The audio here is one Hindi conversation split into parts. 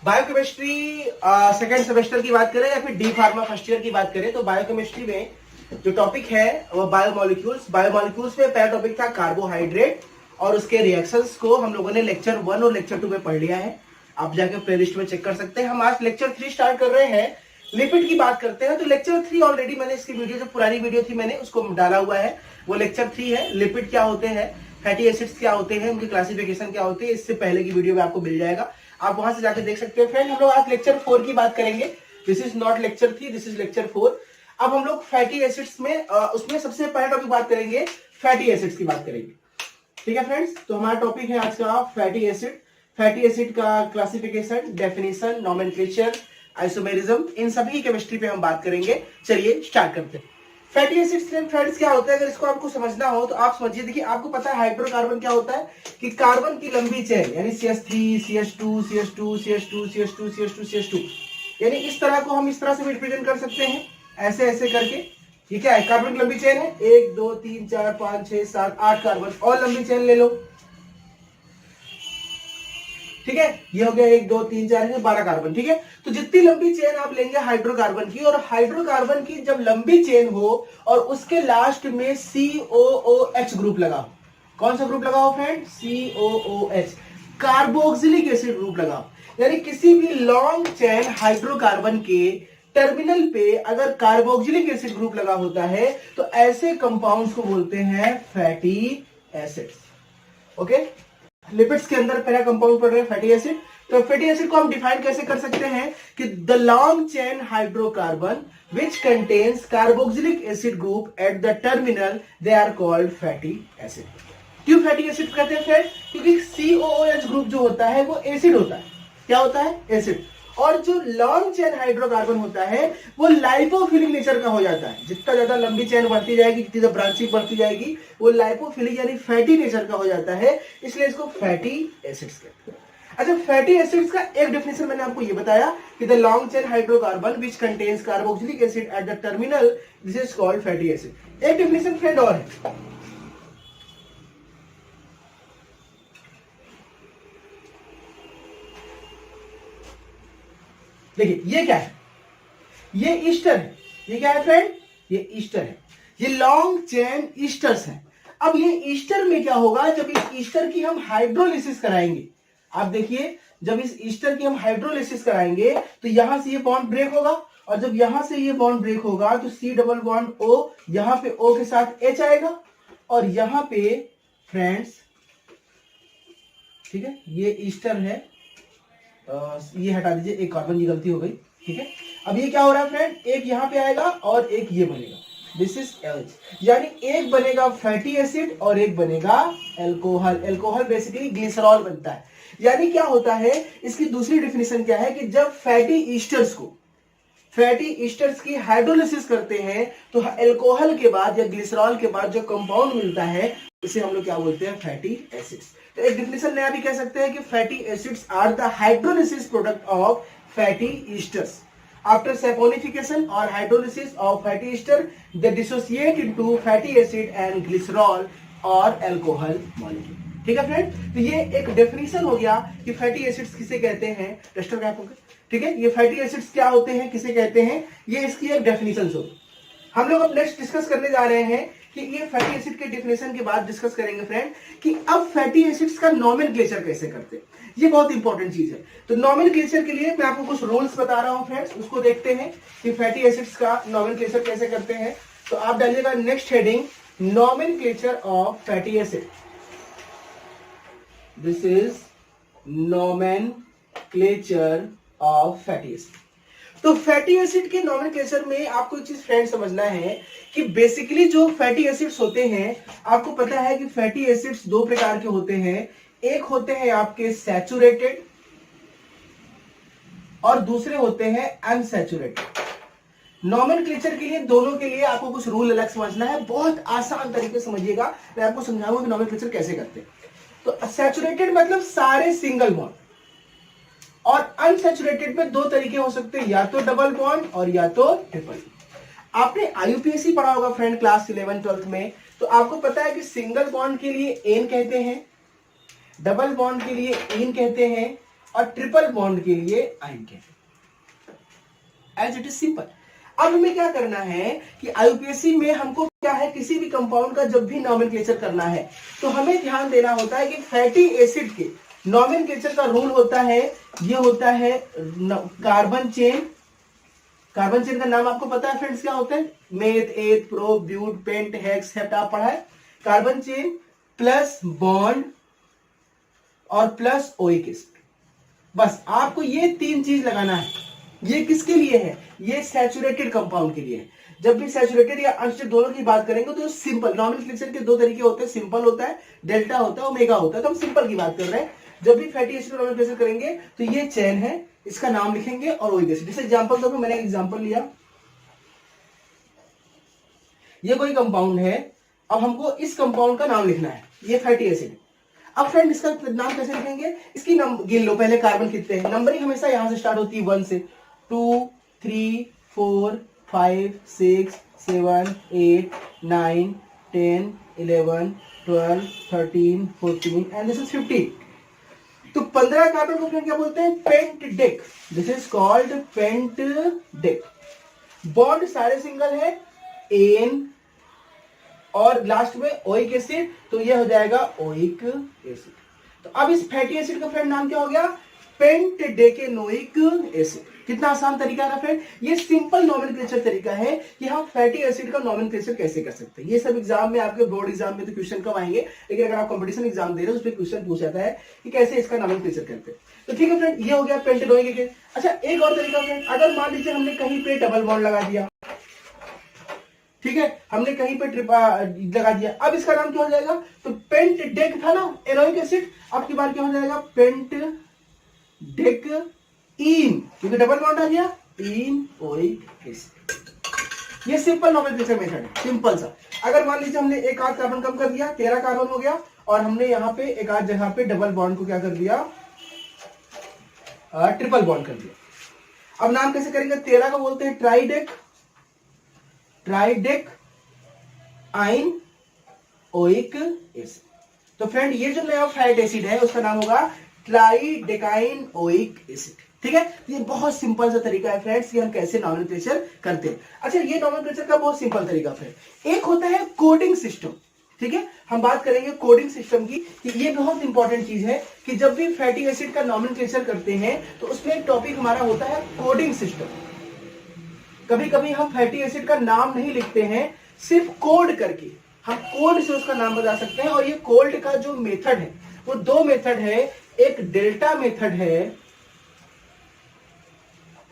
बायोकेमिस्ट्री सेकेंड सेमेस्टर की बात करें या फिर डी फार्मा फर्स्ट ईयर की बात करें तो बायोकेमिस्ट्री में जो टॉपिक है वो बायोमोलिक्यूल्स में पहला टॉपिक था कार्बोहाइड्रेट और उसके रिएक्शंस को हम लोगों ने लेक्चर 1 और लेक्चर 2 में पढ़ लिया है। आप जाके प्लेलिस्ट में चेक कर सकते हैं। हम आज लेक्चर 3 स्टार्ट कर रहे हैं, लिपिड की बात करते हैं। तो लेक्चर 3 ऑलरेडी मैंने इसकी वीडियो, जो पुरानी वीडियो थी मैंने उसको डाला हुआ है, वो लेक्चर 3 है। लिपिड क्या होते हैं, फैटी एसिड्स क्या होते हैं, उनकी क्लासिफिकेशन क्या होती है, इससे पहले की वीडियो में आपको मिल जाएगा, आप वहां से जाकर देख सकते हैं। फ्रेंड, हम लोग आज लेक्चर 4 की बात करेंगे। This is not lecture 3, this is lecture 4। अब हम लोग फैटी एसिड्स में उसमें सबसे पहला टॉपिक बात करेंगे, फैटी एसिड्स की बात करेंगे। ठीक है फ्रेंड्स, तो हमारा टॉपिक है आज का फैटी एसिड। फैटी एसिड का क्लासिफिकेशन, डेफिनेशन, नोमेनक्लेचर, आइसोमेरिज्म, इन सभी केमिस्ट्री पे हम बात करेंगे। चलिए स्टार्ट करते हैं। फैटी एसिड्स फ्रेंड्स क्या होता है, अगर इसको आपको समझना हो तो आप समझिए। देखिए, आपको पता है हाइड्रोकार्बन क्या होता है कि कार्बन की लंबी चेन, यानी CH3, CH2, CH2, CH2, CH2, CH2, CH2, यानी इस तरह को हम इस तरह से रिप्रेजेंट कर सकते हैं, ऐसे ऐसे करके। ये क्या है, कार्बन की लंबी चेन है। 1 2 3 4 5 6 7 8 कार्बन और लंबी चेन ले लो। ठीक है, ये हो गया 1 2 3 4 12 कार्बन। ठीक है, तो जितनी लंबी चेन आप लेंगे हाइड्रोकार्बन की, और हाइड्रोकार्बन की जब लंबी चेन हो और उसके लास्ट में COOH ग्रुप लगा हो, कौन सा ग्रुप लगा हो friend, COOH, carboxylic acid group लगा हो। यानी किसी भी लॉन्ग चेन हाइड्रोकार्बन के टर्मिनल पे अगर कार्बोक्सिलिक एसिड ग्रुप लगा होता है तो ऐसे कंपाउंड्स को बोलते हैं फैटी एसिड्स। ओके, लिपिड्स के अंदर पहला कंपाउंड पढ़ रहे हैं फैटी एसिड। तो फैटी एसिड को हम डिफाइन कैसे कर सकते हैं कि the long chain hydrocarbon which contains carboxylic acid group at the terminal, they are called fatty acid. क्यों फैटी एसिड कहते हैं फ्रेंड, क्योंकि COOH ग्रुप जो होता है वो एसिड होता है। क्या होता है, एसिड। और जो लॉन्ग चेन हाइड्रोकार्बन होता है वो लाइपोफिलिक नेचर का हो जाता है। जितना ज्यादा लंबी चेन बढ़ती जाएगी, जितनी ज्यादा ब्रांचिंग बढ़ती जाएगी, वो लाइपोफिलिक यानी फैटी नेचर का हो जाता है, इसलिए इसको फैटी एसिड्स कहते हैं। अच्छा, फैटी एसिड्स का एक डेफिनेशन मैंने आपको ये बताया कि the long chain hydrocarbon which contains carboxylic acid eight the terminal, this is called fatty acid. एक डेफिनेशन फ्रेंड और है, देखिए ये क्या है, ये ईस्टर है। ये क्या है फ्रेंड, ये ईस्टर है। ये लॉन्ग चेन ईस्टर्स है। अब ये ईस्टर में क्या होगा, जब इस ईस्टर की हम हाइड्रोलिसिस कराएंगे, आप देखिए, जब इस ईस्टर की हम हाइड्रोलिसिस कराएंगे तो यहां से ये बॉन्ड ब्रेक होगा, और जब यहां से ये बॉन्ड ब्रेक होगा तो C डबल बॉन्ड O, यहां पे O के साथ H आएगा, और यहां पे फ्रेंड्स, ठीक है, ये ईस्टर है, ये हटा दीजिए, एक कार्बन की गलती हो गई। ठीक है, अब ये क्या हो रहा है फ्रेंड, एक यहां पे आएगा और एक ये बनेगा, दिस इज H, यानी एक बनेगा फैटी एसिड और एक बनेगा एल्कोहल। एल्कोहल बेसिकली ग्लिसरॉल बनता है। यानी क्या होता है, इसकी दूसरी डेफिनेशन क्या है कि जब फैटी ईस्टर्स की हाइड्रोलिसिस करते हैं तो एल्कोहल के बाद या ग्लिसरॉल के बाद जो कंपाउंड मिलता है इसे हम लोग क्या बोलते हैं, फैटी एसिड्स। तो एक डेफिनेशन नया भी कह सकते हैं कि fatty acids are the hydrolysis product of fatty esters. After saponification और hydrolysis of fatty ester, they dissociate into fatty acid and glycerol और एल्कोहल मॉलिक्यूल। ठीक है फ्रेंड, तो ये एक डेफिनेशन हो गया कि फैटी एसिड्स किसे कहते हैं, टेस्टर कैप हो गया। ठीक है, ये फैटी एसिड्स क्या होते हैं, किसे कहते हैं, ये इसकी एक डेफिनेशन हो। हम लोग अब नेक्स्ट डिस्कस करने जा रहे हैं कि ये फैटी एसिड के डेफिनेशन के बाद डिस्कस करेंगे फ्रेंड कि अब फैटी एसिड्स का नोमेनक्लेचर कैसे करते हैं। ये बहुत इंपॉर्टेंट चीज है। तो नोमेनक्लेचर के लिए मैं आपको कुछ रूल्स बता रहा हूं फ्रेंड्स, उसको देखते हैं कि फैटी एसिड्स का नोमेनक्लेचर कैसे करते हैं। तो आप डालिएगा next heading, nomenclature of fatty acid. This is nomenclature of fatty acid. तो फैटी एसिड के नोमेनक्लेचर में आपको एक चीज फ्रेंड समझना है कि बेसिकली जो फैटी एसिड्स होते हैं, आपको पता है कि फैटी एसिड्स दो प्रकार के होते हैं। एक होते हैं आपके सैचुरेटेड और दूसरे होते हैं अनसैचुरेटेड। नोमेनक्लेचर के लिए, दोनों के लिए आपको कुछ रूल अलग समझना है। बहुत आसान तरीके से समझिएगा, मैं आपको समझाऊंगा कि नोमेनक्लेचर कैसे करते हैं। तो सैचुरेटेड मतलब सारे सिंगल बॉन्ड, और अनसैचुरेटेड में दो तरीके हो सकते हैं, या तो डबल बॉन्ड और या तो ट्रिपल। आपने IUPAC पढ़ा होगा फ्रेंड क्लास 11 12th में, तो आपको पता है कि सिंगल बॉन्ड के लिए एन कहते हैं, डबल बॉन्ड के लिए इन कहते हैं, और ट्रिपल बॉन्ड के लिए आइन कहते हैं। As it is simple. अब हमें क्या करना है कि आईयूपीएससी में हमको क्या है, किसी भी कंपाउंड का जब भी नॉमेनक्लेचर करना है तो हमें ध्यान देना होता है कि फैटी एसिड के नॉमेनक्लेचर का रूल होता है, ये होता है कार्बन चेन। कार्बन चेन का नाम आपको पता है फ्रेंड्स क्या होता है? Meth, eth, pro, but, pent, hex, hept, आप पढ़ा है। कार्बन चेन प्लस बॉन्ड और प्लस ओइक एसिड। बस आपको ये तीन चीज लगाना है। ये किसके लिए है? ये सैचुरेटेड कंपाउंड के लिए है। जब भी सैचुरेटेड या अनसैचुरेटेड दोनों की बात करेंगे तो सिंपल नॉमेनक्लेचर के दो तरीके होते हैं, सिंपल होता है, डेल्टा होता है, ओमेगा होता है। तो हम सिंपल की बात कर रहे हैं। जब भी फैटी एसिड नॉमेनक्लेचर करेंगे तो ये चेन है, इसका नाम लिखेंगे और ओइक एसिड। जैसे एग्जांपल तो मैंने एग्जांपल लिया, ये कोई कंपाउंड है, अब हमको इस कंपाउंड का नाम लिखना है, ये फैटी एसिड। अब फ्रेंड इसका नाम कैसे लिखेंगे? इसकी गिन लो पहले, कार्बन कितने हैं। नंबरिंग हमेशा यहां से स्टार्ट होती है 1 से। 2 3 4 5 6 7 8 9 10 11 12 13 14 एंड दिस इज 15। तो 15 कार्बन को फ्रेंड क्या बोलते हैं? Pentadec. This is called pentadec. Bond सारे सिंगल है, एन और लास्ट में ओइक एसिड, तो ये हो जाएगा ओइक एसिड। तो अब इस फैटी एसिड का फ्रेंड नाम क्या हो गया? पेंटडेकेनोइक एसिड। कितना आसान तरीका है ना फ्रेंड। ये सिंपल नॉमेनक्लेचर तरीका है कि हम फैटी एसिड का नॉमेनक्लेचर कैसे कर सकते हैं। ये सब एग्जाम में, आपके बोर्ड एग्जाम में तो क्वेश्चन कम आएंगे, लेकिन अगर आप कंपटीशन एग्जाम दे रहे हो उस पर क्वेश्चन पूछा जाता है कि कैसे इसका नॉमेनक्लेचर करते हैं। तो ठीक है फ्रेंड, ये हो गया पेंटेनोइक एसिड। अच्छा, एक और तरीका फ्रेंड, अगर मान लीजिए हमने कहीं पे डबल बॉन्ड लगा दिया, ठीक है, हमने कहीं पे लगा दिया, अब इसका नाम क्या हो जाएगा? तो पेंटडेक था ना एनोइक एसिड, अब की बार क्या हो जाएगा? पेंटडेक इन, क्योंकि डबल बॉन्ड आ गया, इन ओइक एसिड। ये सिंपल नॉमेनक्लेचर मेथड है, सिंपल सा। अगर मान लीजिए हमने एक आध कार्बन कम कर दिया, 13 कार्बन हो गया, और हमने यहां पे एक आध जगह पे डबल बॉन्ड को क्या कर दिया? ट्रिपल बॉन्ड कर दिया। अब नाम कैसे करेंगे? 13 को बोलते हैं ट्राइडेक, ट्राइडेक आइन ओइक एसिड। तो फ्रेंड ये जो नया फैट एसिड है उसका नाम होगा ट्राइडेकाइन ओइक एसिड। ठीक है, ये बहुत सिंपल सा तरीका है फ्रेंड्स कि हम कैसे नॉमेनक्लेचर करते हैं। अच्छा, ये नॉमेनक्लेचर का बहुत सिंपल तरीका फ्रेंड। एक होता है कोडिंग सिस्टम, ठीक है, हम बात करेंगे कोडिंग सिस्टम की, कि ये बहुत इंपॉर्टेंट चीज है कि जब भी फैटी एसिड का नॉमेनक्लेचर करते हैं तो उसमें एक टॉपिक हमारा होता है कोडिंग सिस्टम। कभी कभी हम फैटी एसिड का नाम नहीं लिखते हैं, सिर्फ कोड करके हम कोड से उसका नाम बता सकते हैं। और ये कोड का जो मेथड है वो दो मेथड है, एक डेल्टा मेथड है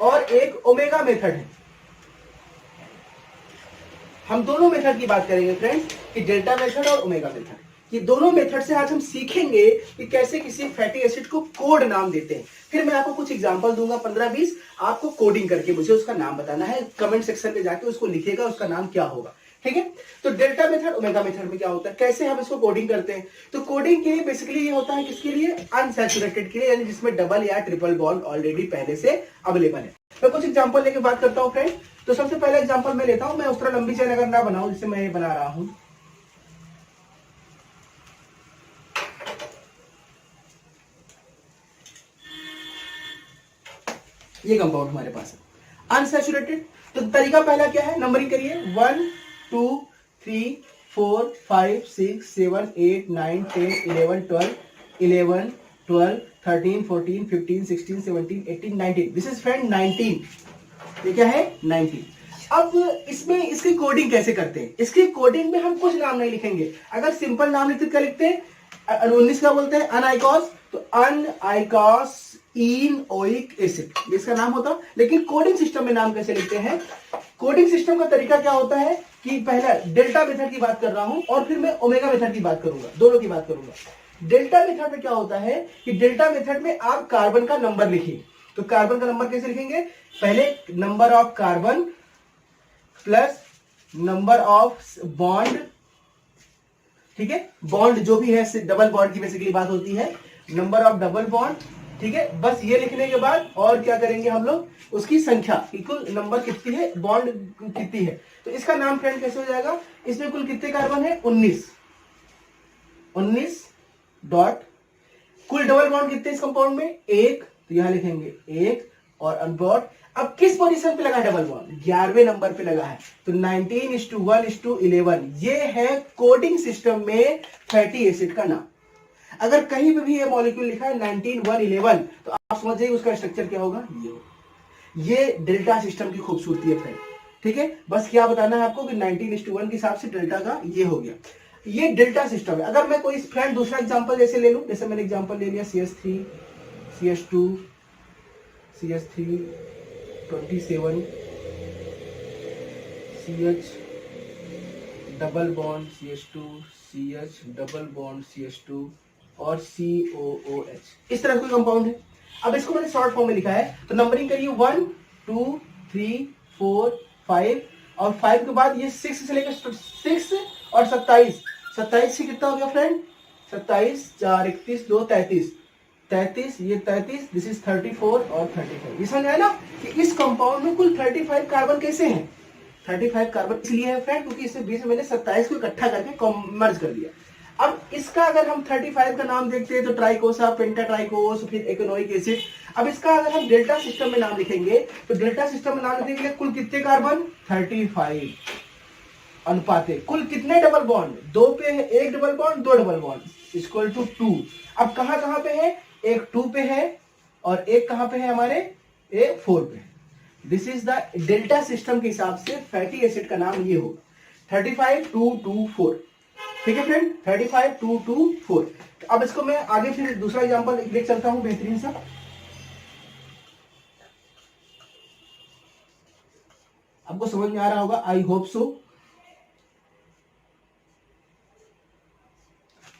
और एक ओमेगा मेथड है। हम दोनों मेथड की बात करेंगे फ्रेंड्स, कि डेल्टा मेथड और ओमेगा मेथड। ये दोनों मेथड से आज हम सीखेंगे कि कैसे किसी फैटी एसिड को कोड नाम देते हैं। फिर मैं आपको कुछ एग्जांपल दूंगा 15-20, आपको कोडिंग करके मुझे उसका नाम बताना है। कमेंट सेक्शन में जाके उसको लिखिएगा उसका नाम क्या होगा। ठीक है, तो डेल्टा मेथड ओमेगा मेथड में क्या होता है, कैसे हम इसको कोडिंग करते हैं? तो कोडिंग के लिए बेसिकली ये होता है किसके लिए? अनसैचुरेटेड के लिए, यानी जिसमें डबल या ट्रिपल बॉन्ड ऑलरेडी पहले से अवेलेबल है। मैं कुछ एग्जांपल लेके बात करता हूं फ्रेंड। तो सबसे पहला एग्जांपल मैं लेता हूं, मैं उस तरह लंबी चेन अगर ना बनाऊं जिससे मैं ये बना रहा हूं, ये कंपाउंड हमारे पास है अनसैचुरेटेड। तो तरीका पहला क्या है? नंबरिंग करिए, 1 2 3 4 5 6 7 8 9 10 11 12 11 12 13 14 15 16 17 18 19। This is friend 19। ये क्या है? 19। अब इसमें इसकी कोडिंग कैसे करते हैं? इसकी कोडिंग में हम कुछ नाम नहीं लिखेंगे। अगर सिंपल नाम लिखते क्या लिखते हैं? 19 का बोलते हैं अनआइकॉस, तो अनआइकॉस इन ओइक एसिड इसका नाम होता। लेकिन कोडिंग सिस्टम में नाम कैसे लिखते हैं? कोडिंग सिस्टम का तरीका क्या होता है कि पहला डेल्टा मेथड की बात कर रहा हूं और फिर मैं ओमेगा मेथड की बात करूंगा, दोनों की बात करूंगा। डेल्टा मेथड में क्या होता है कि डेल्टा मेथड में आप कार्बन का नंबर लिखिए। तो कार्बन का नंबर कैसे लिखेंगे? पहले number of carbon plus number of bond, ठीक है, बॉन्ड जो भी है डबल बॉन्ड की बेसिकली बात होती है, नंबर ऑफ डबल बॉन्ड, ठीक है। बस ये लिखने के बाद और क्या करेंगे हम लोग? उसकी संख्या कि कुल नंबर कितनी है, बॉन्ड कितनी है। तो इसका नाम फ्रेंड कैसे हो जाएगा? इसमें कुल कितने कार्बन है? 19 19 डॉट कुल डबल बॉन्ड कितने इस कंपाउंड में? एक, तो यहां लिखेंगे एक और अनबॉन्ड। अब किस पोजीशन पे लगा है डबल बॉन्ड? 11वें नंबर पे लगा है, तो 19:1:11 ये है कोडिंग सिस्टम में फैटी एसिड का नाम। अगर कहीं पे भी ये मॉलिक्यूल लिखा है 19:1:11 तो आप समझ जाइए उसका स्ट्रक्चर क्या होगा, ये डेल्टा सिस्टम की खूबसूरती है फ्रेंड। ठीक है, बस क्या बताना है आपको कि 19:1 के हिसाब से डेल्टा का ये हो गया, ये डेल्टा सिस्टम है। अगर मैं कोई फ्रेंड दूसरा एग्जांपल जैसे ले लूं, जैसे मैंने एग्जांपल ले लिया CH3 CH2 CH3 27 CH double bond CH2 CH double bond CH2 और COOH, इस तरह का कंपाउंड है। अब इसको मैंने शॉर्ट फॉर्म में लिखा है, तो नंबरिंग करिए 1 2 3 4 5 और 5 के बाद ये 6 से लेकर 6 और 27, 27 से कितना हो गया फ्रेंड? 27 4 31 2 33, 33 ये 33, दिस इज 34 और 35। ये समझ आया ना कि इस कंपाउंड में कुल 35 कार्बन कैसे हैं? 35 कार्बन इसलिए है फ्रेंड क्योंकि इससे बीच में मैंने 27 को इकट्ठा करके मर्ज कर दिया। अब इसका अगर हम 35 का नाम देखते हैं तो ट्राइकोसा, पेंटाट्राइकोस, फिर इकोनोइक एसिड। अब इसका अगर हम डेल्टा सिस्टम में नाम लिखेंगे तो डेल्टा सिस्टम में नाम लिखेंगे कुल कितने कार्बन? 35 अनुपाते कुल कितने डबल बॉन्ड? 2 पे है, एक double bond, 2 double bond equal to 2। अब कहां कहां पे है? एक 2 पे है और एक कहां पे है हमारे? एक 4 पे। This is the delta system के हिसाब से फैटी एसिड का नाम ये होगा 35:2:4। ठीक है फ्रेंड, 35:2:4। अब इसको मैं आगे फिर दूसरा एग्जांपल देख चलता हूं बेहतरीन सा। आपको समझ में आ रहा होगा, आई होप सो।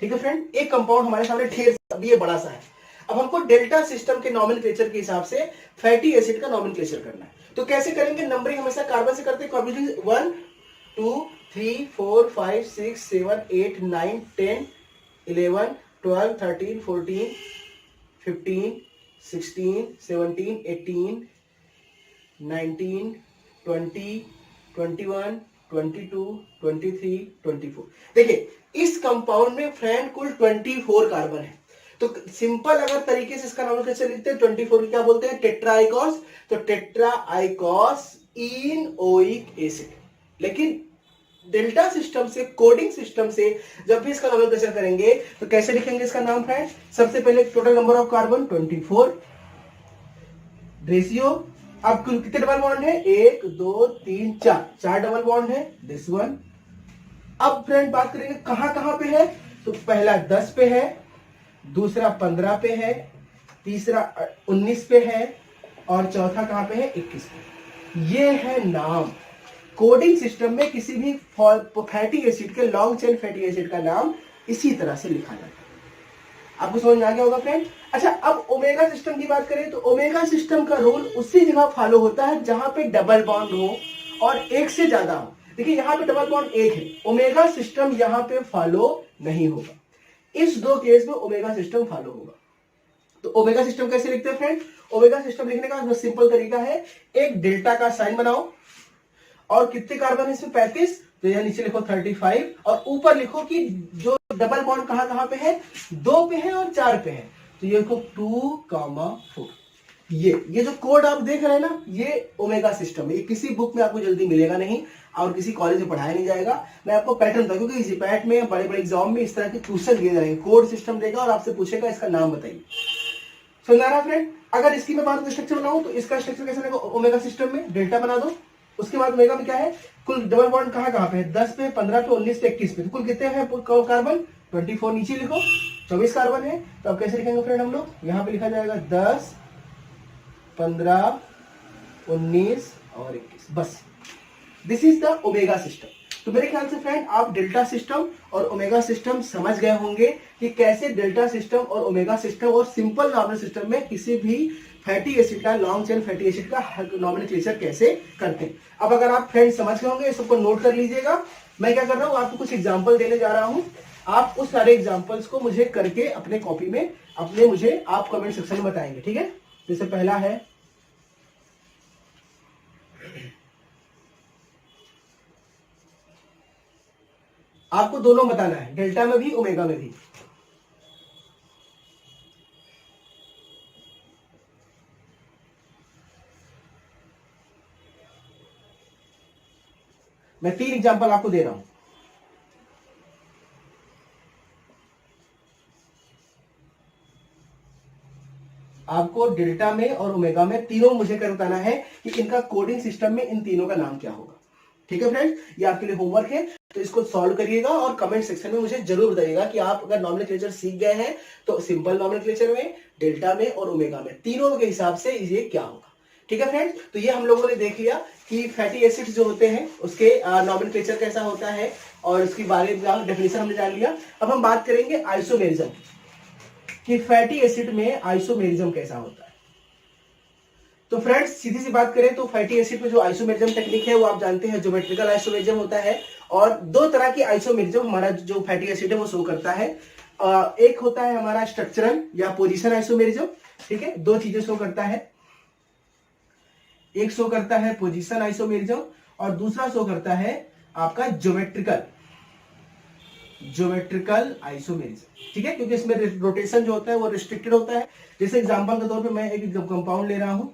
ठीक है फ्रेंड, एक कंपाउंड हमारे सामने ढेर ये बड़ा सा है। अब हमको डेल्टा सिस्टम के नॉमेनक्लेचर के हिसाब से फैटी एसिड का नॉमेनक्लेचर करना है। तो कैसे करेंगे? नंबरिंग हमेशा कार्बन से करते हैं, 1 2 3 4 5 6 7 8 9 10 11 12 13 14 15 16 17 18 19 20 21 22 23 24। देखिए इस कंपाउंड में फ्रेंड कुल 24 कार्बन है। तो सिंपल अगर तरीके से इसका नॉमेनक्लेचर लिखते हैं 24 की क्या बोलते हैं? टेट्राइकोस। तो टेट्राइकोस इनोइक एसिड। लेकिन डेल्टा सिस्टम से, कोडिंग सिस्टम से जब भी इसका नॉमेनक्लेचर करेंगे तो कैसे लिखेंगे इसका नाम फ्रेंड? सबसे पहले total number of carbon 24, ratio. अब कुल कितने डबल बॉन्ड है? 1 2 3 4, 4 डबल बॉन्ड है, दिस वन। अब फ्रेंड बात करेंगे कहां कहां पे है, तो पहला 10 पे है, दूसरा 15 पे है, तीसरा 19 पे है और चौथा कहां पे है? 21 पे। ये है नाम। कोडिंग सिस्टम में किसी भी फैटी एसिड के, लॉन्ग चेन फैटी एसिड का नाम इसी तरह से लिखा जाता है। आपको समझ में आ गया होगा फ्रेंड। अच्छा, अब ओमेगा सिस्टम की बात करें तो ओमेगा सिस्टम का रोल उसी जगह फॉलो होता है जहां पे डबल बॉन्ड हो और एक से ज्यादा हो। देखिए यहां पे डबल बॉन्ड एक है, ओमेगा सिस्टम यहां पे फॉलो नहीं होगा। इस दो केस में ओमेगा सिस्टम फॉलो होगा। तो ओमेगा सिस्टम कैसे लिखते हैं फ्रेंड? ओमेगा सिस्टम लिखने का सिंपल तरीका है, एक डेल्टा का साइन बनाओ और कितने कार्बन है इसमें? 35। तो यहां नीचे लिखो 35 और ऊपर लिखो कि जो डबल बॉन्ड कहां कहां पे है? 2 पे है और 4 पे है, तो ये लिखो 2,4। ये जो कोड आप देख रहे हैं ना, ये ओमेगा सिस्टम है। ये किसी बुक में आपको जल्दी मिलेगा नहीं और किसी कॉलेज में पढ़ाया नहीं जाएगा। मैं आपको पैटर्न बताऊं क्योंकि जीपैट में, बड़े बड़े एग्जाम में इस तरह के क्वेश्चन दिए जाएंगे। कोड सिस्टम देगा और आपसे पूछेगा इसका नाम बताइए। समझ आ रहा फ्रेंड? अगर इसकी मैं बात स्ट्रक्चर बनाऊं तो इसका स्ट्रक्चर कैसे रहेगा? ओमेगा सिस्टम में डेल्टा बना दो, उसके बाद ओमेगा में क्या है? कुल डबल बॉन्ड कहां कहां पे है? 10 पे, 15 पे, 19 पे, 21 पे। तो कुल कितने हैं कार्बन? 24। नीचे लिखो 24 कार्बन है। तो अब कैसे लिखेंगे फ्रेंड हम लोग? यहां पे लिखा जाएगा 10 15 19 और 21, बस। This is the omega system. तो मेरे ख्याल से फ्रेंड आप डेल्टा सिस्टम और ओमेगा सिस्टम समझ गए होंगे कि कैसे डेल्टा सिस्टम और ओमेगा सिस्टम और सिंपल नॉर्मल सिस्टम में किसी भी फैटी एसिड का, लॉन्ग चेन फैटी एसिड का नॉमेनक्लेचर कैसे करते हैं। अब अगर आप फ्रेंड समझ गए होंगे, सबको नोट कर लीजिएगा। मैं क्या कर रहा हूं, आपको कुछ एग्जाम्पल देने जा रहा हूं। आप उस सारे एग्जाम्पल्स को मुझे करके अपने कॉपी में मुझे आप कमेंट सेक्शन में बताएंगे, ठीक है? जैसे पहला है, आपको दोनों बताना है, डेल्टा में भी ओमेगा में भी। मैं 3 एग्जांपल आपको दे रहा हूं। आपको डेल्टा में और ओमेगा में तीनों मुझे कर बताना है कि इनका कोडिंग सिस्टम में इन तीनों का नाम क्या होगा। ठीक है फ्रेंड्स, ये आपके लिए होमवर्क है, तो इसको सॉल्व करिएगा और कमेंट सेक्शन में मुझे जरूर बताइएगा कि आप अगर नॉमेनक्लेचर सीख गए हैं तो सिंपल नॉमेनक्लेचर में, डेल्टा में और ओमेगा में तीनों के हिसाब से ये क्या होगा। ठीक है फ्रेंड्स, तो ये हम लोगों ने देख लिया कि फैटी एसिड्स जो होते हैं उसके नॉमेनक्लेचर कैसा होता है और उसके बारे में डेफिनेशन हमने जान लिया। अब हम बात करेंगे आइसोमेरिज्म कि फैटी एसिड में आइसोमेरिज्म कैसा होता है। तो फ्रेंड्स सीधी सी बात करें तो फैटी एसिड में जो आइसोमेरिज्म टेक्निक है वो आप जानते हैं ज्योमेट्रिकल आइसोमेरिज्म होता है, और दो तरह की आइसोमेरिज्म हमारा जो फैटी एसिड है वो शो करता है। एक होता है हमारा स्ट्रक्चरल या पोजीशन आइसोमेरिज्म, ठीक है, दो चीजें शो करता है, एक शो करता है पोजीशन आइसोमेरिज्म और दूसरा शो करता है आपका ज्योमेट्रिकल आइसोमेरिज्म। ठीक है, क्योंकि इसमें रोटेशन जो होता है वो रिस्ट्रिक्टेड होता है। जैसे एग्जांपल के तौर पे मैं एक कंपाउंड ले रहा हूं,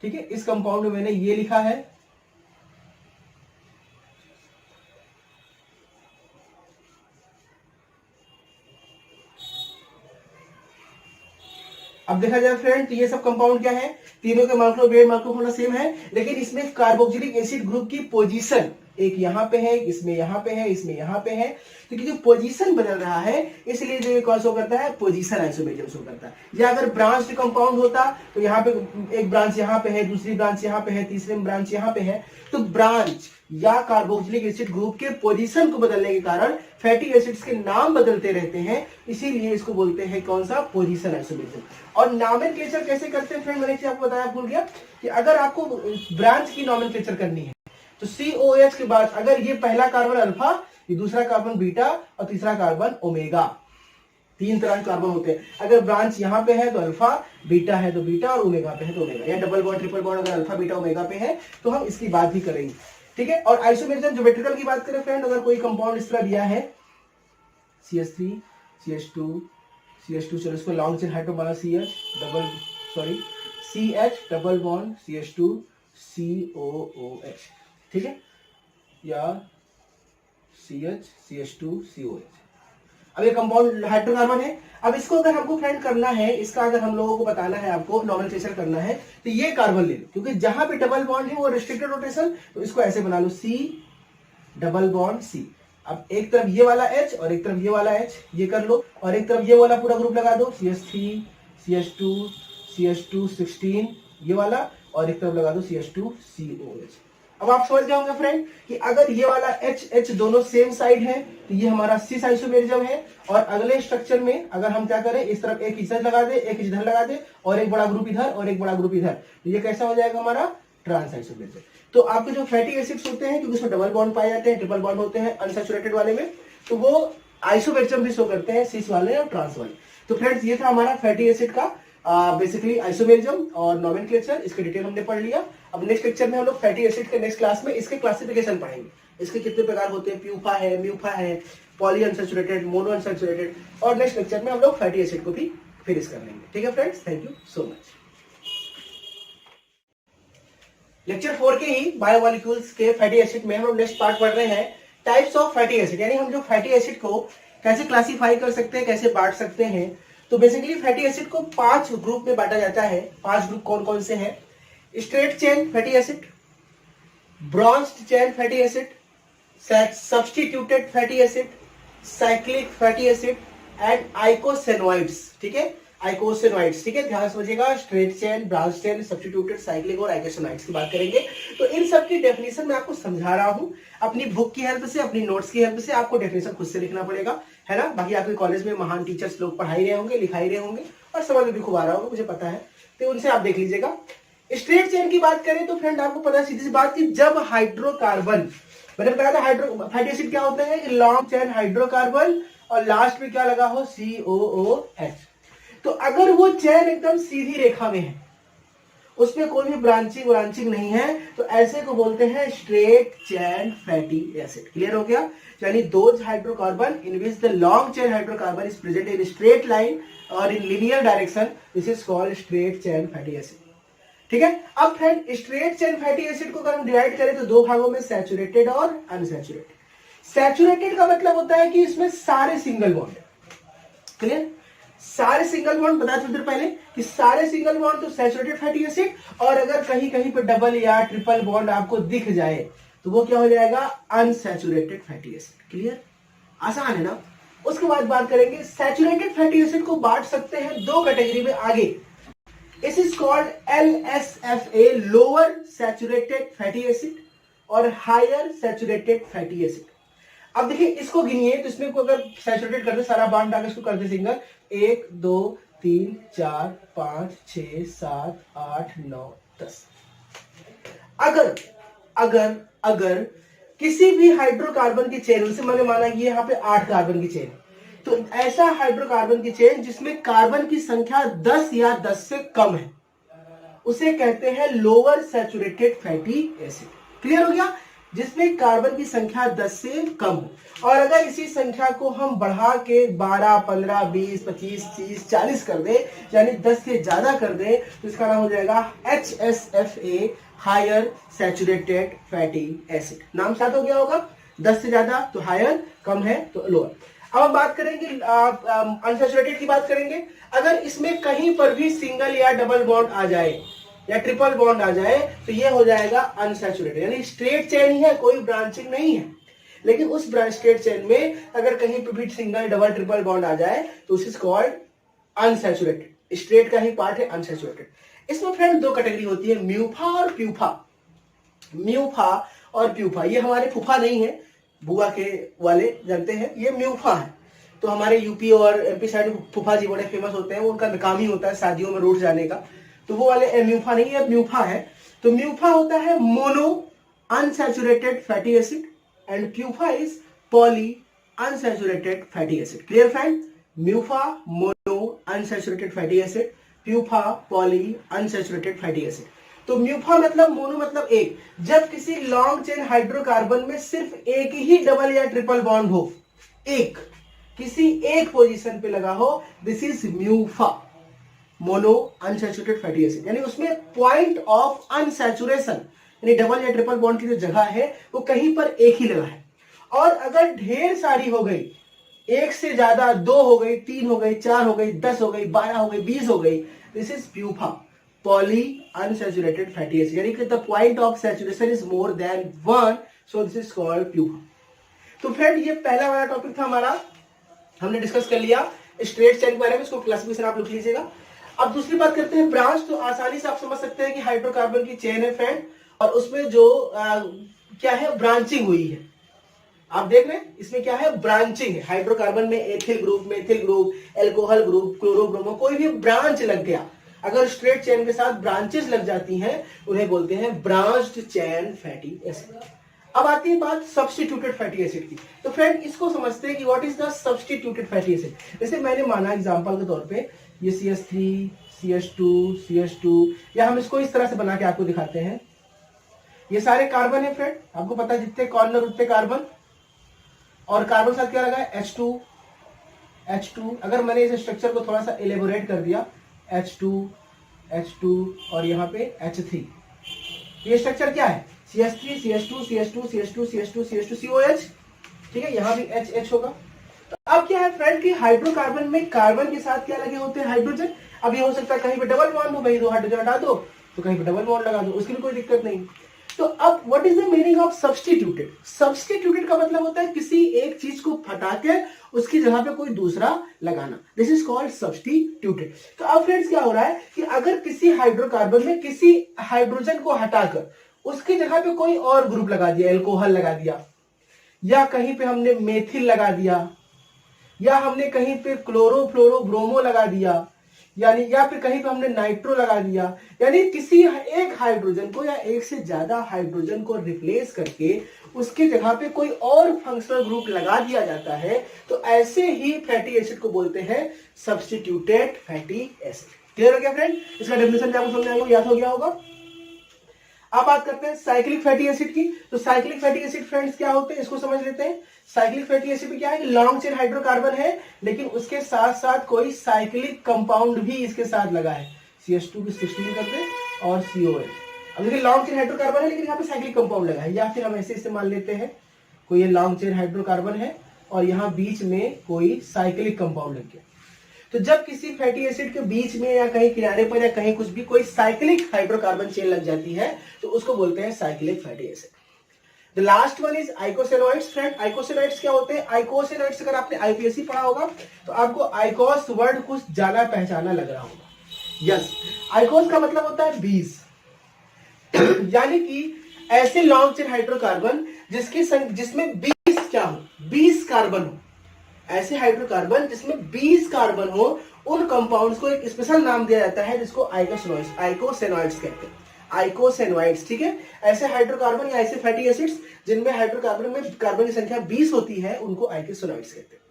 ठीक है, इस कंपाउंड में मैंने ये लिखा है, अब देखा जाए फ्रेंड तो ये सब कंपाउंड क्या है, तीनों के मार्कोवेट मार्कोफोना सेम है, लेकिन इसमें कार्बोक्सिलिक एसिड ग्रुप की पोजीशन एक यहां पे है, इसमें यहां पे है, इसमें यहां पे है, क्योंकि जो पोजीशन बदल रहा है इसलिए जो कौन शो करता है, पोजीशन आइसोमेरिज्म शो करता है। या अगर ब्रांच्ड कंपाउंड होता तो यहाँ पे एक ब्रांच यहाँ पे है, दूसरी ब्रांच यहाँ पे है, तीसरी ब्रांच यहाँ पे है, तो ब्रांच या कार्बोक्सिलिक एसिड ग्रुप के पोजीशन को बदलने के कारण फैटी एसिड्स के नाम बदलते रहते हैं, इसीलिए इसको बोलते हैं कौन सा, पोजीशन आइसोमेरिज्म। और नॉमेनक्लेचर कैसे करते हैं फ्रेंड, मैंने आपको बताया, भूल गया कि अगर आपको ब्रांच की नॉमेनक्लेचर करनी है तो COH के बाद अगर ये पहला कार्बन अल्फा, ये दूसरा कार्बन बीटा और तीसरा कार्बन ओमेगा, तीन तरह के कार्बन होते हैं। अगर ब्रांच यहाँ पे है तो अल्फा, बीटा है तो बीटा और ओमेगा पे है तो ओमेगा, या डबल बॉन्ड ट्रिपल बॉन्ड अगर अल्फा बीटा ओमेगा पे है तो हम इसकी बात भी करेंगे। ठीक है, और आइसोमेरिज्म ज्योमेट्रिकल की बात करें फ्रेंड, अगर कोई कंपाउंड इस तरह दिया है CH3 CH2 चलो इसको लॉन्ग चेन हाइड्रो बना CH double bond CH2 COOH, ठीक है, या CH2 COH। अब ये कंपाउंड हाइड्रोकार्बन है। अब इसको अगर हमको फ्रेंड करना है, इसका अगर हम लोगों को बताना है, आपको नॉमेनक्लेचर करना है, तो ये कार्बन ले लो, क्योंकि जहां पे डबल बॉन्ड है वो रिस्ट्रिक्टेड रोटेशन, तो इसको ऐसे बना लो C डबल बॉन्ड C। अब एक तरफ ये वाला H और एक तरफ ये वाला H, ये कर लो, और एक तरफ ये वाला पूरा ग्रुप लगा दो, CH3 CH2 16 ये वाला, और एक तरफ लगा दो CH2 COH। अब आप समझ जाओगे फ्रेंड कि अगर ये वाला H दोनों सेम साइड है तो ये हमारा सिस आइसोमेरिज्म है, और अगले स्ट्रक्चर में अगर हम क्या करें, इस तरफ एक इधर लगा दे, एक इधर लगा दे, और एक बड़ा ग्रुप इधर और एक बड़ा ग्रुप इधर, तो ये कैसा हो जाएगा हमारा ट्रांस आइसोमेरिज्म। तो आपके जो फैटी एसिड्स होते हैं, क्योंकि उसमें डबल बॉन्ड पाए जाते हैं, ट्रिपल बॉन्ड होते हैं अनसैचुरेटेड वाले में, तो वो आइसोमेरिज्म भी शो करते हैं, सिस वाले और ट्रांस वाले। तो फ्रेंड्स ये था हमारा फैटी एसिड का बेसिकली आइसोमेरिज्म और नॉमेनक्लेचर, इसके डिटेल हमने पढ़ लिया। अब नेक्स्ट लेक्चर में हम लोग फैटी एसिड के नेक्स्ट क्लास में इसके क्लासिफिकेशन पढ़ेंगे, इसके कितने प्रकार होते हैं, प्यूफा है, म्यूफा है, पॉली अनसैचुरेटेड, मोनो अनसैचुरेटेड, और नेक्स्ट लेक्चर में हम लोग फैटी एसिड को भी फिनिश कर लेंगे। ठीक है friends, thank you so much. Lecture 4 के ही बायोमोलिक्यूल्स के फैटी एसिड में हम लोग नेक्स्ट पार्ट पढ़ रहे हैं, टाइप्स ऑफ फैटी एसिड, यानी हम जो फैटी एसिड को कैसे क्लासीफाई कर सकते हैं, कैसे बांट सकते हैं। तो बेसिकली फैटी एसिड को 5 ग्रुप में बांटा जाता है। 5 ग्रुप कौन कौन से हैं, straight chain fatty acid, branched chain fatty acid, substituted fatty acid, cyclic fatty acid and eicosanoids. ठीक है, आइकोसेनोइड्स, ठीक है, ध्यान समझिएगा, straight chain, branch chain, substituted, cyclic और आइकोसेनोइड्स की बात करेंगे। तो इन सब की डेफिनेशन मैं आपको समझा रहा हूं अपनी बुक की हेल्प से, अपनी नोट्स की हेल्प से। आपको डेफिनेशन खुद से लिखना पड़ेगा, है ना। बाकी आपके कॉलेज में महान टीचर्स लोग पढ़ाई रहे होंगे, लिखाई रहे होंगे, और समझ में भी खूब आ रहा होगा, मुझे पता है, तो उनसे आप देख लीजिएगा। स्ट्रेट चेन की बात करें तो फ्रेंड आपको पता है सीधी सी बात की, जब हाइड्रोकार्बन, मैंने बताया था फैटी एसिड क्या होता है, लॉन्ग चेन हाइड्रोकार्बन और लास्ट में क्या लगा हो, COOH। तो अगर वो चेन एकदम सीधी रेखा में है, उसमें कोई भी ब्रांचिंग नहीं है, तो ऐसे को बोलते हैं straight chain fatty acid. Clear हो गया, यानी those hydrocarbon in which the long chain hydrocarbon is present in straight line और in linear direction, this is called straight chain fatty acid. ठीक है। अब friend straight chain fatty acid को अगर हम डिवाइड करें तो दो भागों में, सैचुरेटेड और अनसैचुरेटेड। सैचुरेटेड का मतलब होता है कि इसमें सारे सिंगल बॉन्ड, क्लियर, सारे सिंगल बॉन्ड बता चुके पहले कि सारे सिंगल बॉन्ड तो सैचुरेटेड फैटी एसिड, और अगर कहीं कहीं पे डबल या ट्रिपल बॉन्ड आपको दिख जाए तो वो क्या हो जाएगा, अनसैचुरेटेड फैटी एसिड। क्लियर, आसान है ना। उसके बाद बात करेंगे सैचुरेटेड फैटी एसिड को बांट सकते हैं दो कैटेगरी में आगे। It is called LSFA, lower saturated fatty acid, और हायर सैचुरेटेड फैटी एसिड। अब देखिए इसको गिनिए तो इसमें को अगर सैचुरेटेड करते सारा बॉन्ड डाल इसको करते सिंगल, 1 2 3 4 5 6 7 8 9 10। अगर अगर अगर किसी भी हाइड्रोकार्बन की चेन, उसे मैंने माना ये यहाँ पे 8 कार्बन की चेन, तो ऐसा हाइड्रोकार्बन की चेन जिसमें कार्बन की संख्या 10 या 10 से कम है उसे कहते हैं lower saturated fatty acid. Clear हो गया, जिसमें कार्बन की संख्या 10 से कम हो। और अगर इसी संख्या को हम बढ़ा के 12 15 20 25 30 40 कर दे, यानी 10 से ज्यादा कर दे, तो इसका नाम हो जाएगा HSFA, higher saturated fatty acid. नाम स्टार्ट हो गया होगा, 10 से ज्यादा तो हायर, कम है तो लोअर। अब हम बात करेंगे अनसैचुरेटेड की बात करेंगे। अगर इसमें कहीं पर भी सिंगल या डबल बॉन्ड आ जाए या ट्रिपल बॉन्ड आ जाए तो ये हो जाएगा अनसैचुरेटेड, यानी स्ट्रेट चेन ही है, कोई ब्रांचिंग नहीं है, लेकिन उस स्ट्रेट चेन में अगर कहीं पर भी सिंगल डबल ट्रिपल बॉन्ड आ जाए तो उस इज कॉल्ड अनसैचुरेटेड। स्ट्रेट का ही पार्ट है अनसैचुरेटेड। इसमें फ्रेंड दो कैटेगरी होती है, म्यूफा और प्यूफा। म्यूफा और प्यूफा, ये हमारे फूफा नहीं है, बुआ के वाले जानते हैं, ये म्यूफा है। तो हमारे यूपी और एमपी साइड फूफा जी बड़े फेमस होते हैं, उनका काम ही होता है शादियों में रोड जाने का, तो वो वाले म्यूफा नहीं है, म्यूफा है। तो म्यूफा होता है mono unsaturated fatty acid and PUFA is poly unsaturated fatty acid. Clear friend, MUFA mono unsaturated fatty acid, PUFA poly unsaturated fatty acid. तो म्यूफा मतलब मोनो मतलब एक, जब किसी लॉन्ग चेन हाइड्रोकार्बन में सिर्फ एक ही डबल या ट्रिपल बॉन्ड हो, एक किसी एक पोजीशन पे लगा हो, this is MUFA, mono unsaturated fatty acid, यानी उसमें पॉइंट ऑफ अनसैचुरेशन यानी डबल या ट्रिपल बॉन्ड की जो जगह है वो कहीं पर एक ही लगा है। और अगर ढेर सारी हो गई, एक से ज्यादा, 2 हो गई, 3 हो गई, 4 हो गई, 10 हो गई, 12 हो गई, 20 हो गई, this is PUFA, poly unsaturated fatty acid, यानी कि the point of saturation is more than 1, so this is called PUFA. तो फ्रेंड ये पहला वाला टॉपिक था हमारा, हमने डिस्कस कर लिया स्ट्रेट चेन के बारे में, इसको क्लासिफिकेशन आप लिख लीजिएगा। अब दूसरी बात करते हैं ब्रांच। तो आसानी से आप समझ सकते हैं कि हाइड्रोकार्बन की चेन है फ्रेंड, और उसमें जो क्या है, ब्रांचिंग हुई है। आप देख रहे हैं इसमें क्या है, ब्रांचिंग है। हाइड्रोकार्बन में ethyl group, methyl group, alcohol group, chloro bromo, कोई भी ब्रांच लग गया, अगर स्ट्रेट चेन के साथ ब्रांचेस लग जाती हैं उन्हें बोलते हैं ब्रांच्ड चेन फैटी एसिड। अब आती है बात सब्स्टिट्यूटेड फैटी एसिड की। तो फ्रेंड इसको समझते हैं कि what is the substituted fatty acid. जैसे मैंने माना एग्जांपल के तौर पे ये CH3 CH2 CH2, या हम इसको इस तरह से बना के आपको दिखाते हैं। ये सारे कार्बन है फ्रेंड, आपको पता है जितने कॉर्नर उतने कार्बन, और कार्बन साथ क्या लगा है, H2। अगर मैंने इस स्ट्रक्चर को थोड़ा सा एलेबोरेट कर दिया, H2 और यहाँ पे H3, ये स्ट्रक्चर क्या है, CH3 CH2 CH2 CH2 CH2 CH2 COH, ठीक है, यहाँ भी H होगा। तो अब क्या है फ्रेंड कि हाइड्रोकार्बन में कार्बन के साथ क्या लगे होते हैं, हाइड्रोजन। अब ये हो सकता है कहीं पे डबल बॉन्ड हो, भाई 2 हाइड्रोजन हटा दो, तो कहीं पे डबल बॉन्ड लगा दो, उसकी भी कोई दिक्कत नहीं। तो अब what is the meaning of substituted. Substituted का मतलब होता है किसी एक चीज को हटा के उसकी जगह पे कोई दूसरा लगाना, दिस इज कॉल्ड सब्स्टिट्यूटेड। तो अब फ्रेंड्स क्या हो रहा है कि अगर किसी हाइड्रोकार्बन में किसी हाइड्रोजन को हटाकर उसकी जगह पे कोई और ग्रुप लगा दिया, एल्कोहल लगा दिया, या कहीं पे हमने मेथिल लगा दिया, या हमने कहीं पे क्लोरो फ्लोरो ब्रोमो लगा दिया, यानी या फिर कहीं पे हमने नाइट्रो लगा दिया, यानी किसी एक हाइड्रोजन को या एक से ज्यादा हाइड्रोजन को रिप्लेस करके उसकी जगह पे कोई और फंक्शनल ग्रुप लगा दिया जाता है, तो ऐसे ही फैटी एसिड को बोलते हैं सब्स्टिट्यूटेड फैटी एसिड। क्लियर हो गया फ्रेंड, इसका डेफिनेशन भी आपको समझ आएगा, याद हो गया होगा। अब बात करते हैं साइक्लिक फैटी एसिड की। तो साइक्लिक फैटी एसिड फ्रेंड्स क्या होते हैं, इसको समझ लेते हैं। साइक्लिक फैटी एसिड में क्या है, लॉन्ग चेन हाइड्रोकार्बन है, लेकिन उसके साथ साथ कोई साइक्लिक कंपाउंड भी इसके साथ लगा है। CH2 की 16 कर दे और COH। अब देखिए लॉन्ग चेन हाइड्रोकार्बन है लेकिन यहाँ पे साइक्लिक कंपाउंड लगा है, या फिर हम ऐसे मान लेते हैं कोई ये लॉन्ग चेन हाइड्रोकार्बन है और यहाँ बीच में कोई साइक्लिक कंपाउंड लग गया। तो जब किसी फैटी एसिड के बीच में या कहीं किनारे पर या कहीं कुछ भी कोई साइक्लिक हाइड्रोकार्बन चेन लग जाती है तो उसको बोलते हैं cyclic fatty acid. The last one is eicosanoids. Friend eicosanoids क्या होते हैं? आइकोसेनोइड्स अगर आपने आईपीएससी पढ़ा होगा तो आपको आइकोस वर्ड कुछ जाना पहचाना लग रहा होगा। यस, आइकोस का मतलब होता है 20 यानी कि ऐसे लॉन्ग चेन हाइड्रोकार्बन जिसमें 20 क्या हो, 20 कार्बन हो। ऐसे हाइड्रोकार्बन जिसमें 20 कार्बन हो, उन कंपाउंड्स को एक स्पेशल नाम दिया जाता है जिसको आइकोसेनोइड्स कहते हैं। आइकोसेनोइड्स, ठीक है। ऐसे हाइड्रोकार्बन या ऐसे फैटी एसिड्स जिनमें हाइड्रोकार्बन में कार्बन की संख्या 20 होती है उनको आइकोसेनोइड्स कहते हैं।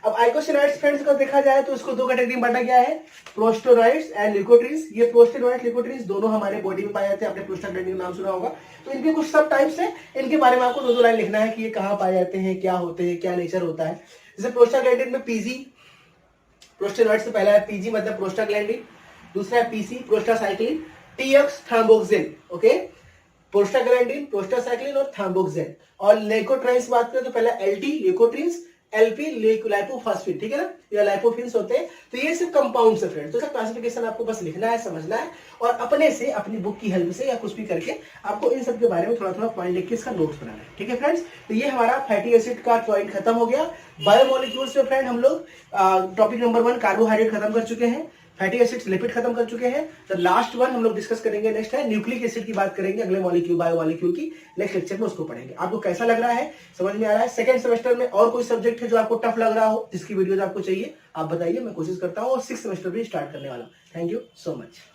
अब आइकोसेनोइड्स फ्रेंड्स को देखा जाए तो इसको दो कैटेगरी में बांटा गया है, प्रोस्टेरॉइड्स एंड ल्यूकोट्रीन्स। ये प्रोस्टेरॉइड ल्यूकोट्रीन्स दोनों हमारे बॉडी में पाए जाते हैं। आपने प्रोस्टाग्लैंडिन नाम सुना होगा, तो इनके कुछ सब टाइप्स है, इनके बारे में आपको दो लाइन लिखना है कि ये कहाँ पाए जाते हैं, क्या होते हैं, क्या नेचर होता है। जैसे प्रोस्टाग्लैंडिन में पीजी, प्रोस्टेरॉइड से पहला है पीजी मतलब प्रोस्टाग्लैंडिन, दूसरा है PC prostacyclin, TX thromboxane. Okay, prostaglandin, prostacyclin और थाम्बोक्सिन। और ल्यूकोट्राइन्स बात करें तो पहला एलटी ल्यूकोट्रीन्स, एलपी लाइपोफॉस्फेट, ठीक है ना, या लाइपोफिन्स होते हैं। तो ये सिर्फ कंपाउंड्स है फ्रेंड, तो इसका क्लासिफिकेशन आपको बस लिखना है, समझना है और अपने से अपनी बुक की हेल्प से या कुछ भी करके आपको इन सब के बारे में थोड़ा थोड़ा पॉइंट लिख के इसका नोट्स बनाना है, ठीक है फ्रेंड्स। तो ये हमारा फैटी एसिड का पॉइंट खत्म हो गया। बायोमोलिक्यूल्स में फ्रेंड हम लोग टॉपिक नंबर 1 कार्बोहाइड्रेट खत्म कर चुके हैं, फैटी एसिड्स लिपिड खत्म कर चुके हैं। तो लास्ट वन हम लोग डिस्कस करेंगे नेक्स्ट है न्यूक्लिक एसिड की बात करेंगे, अगले मॉलिक्यूल बायोमोलिक्यूल की नेक्स्ट लेक्चर में उसको पढ़ेंगे। आपको कैसा लग रहा है, समझ में आ रहा है? सेकंड सेमेस्टर में और कोई सब्जेक्ट है जो आपको टफ लग रहा हो, जिसकी वीडियोज आपको चाहिए आप बताइए, मैं कोशिश करता हूँ और 6th सेमेस्टर भी स्टार्ट करने वाला हूँ। Thank you so much.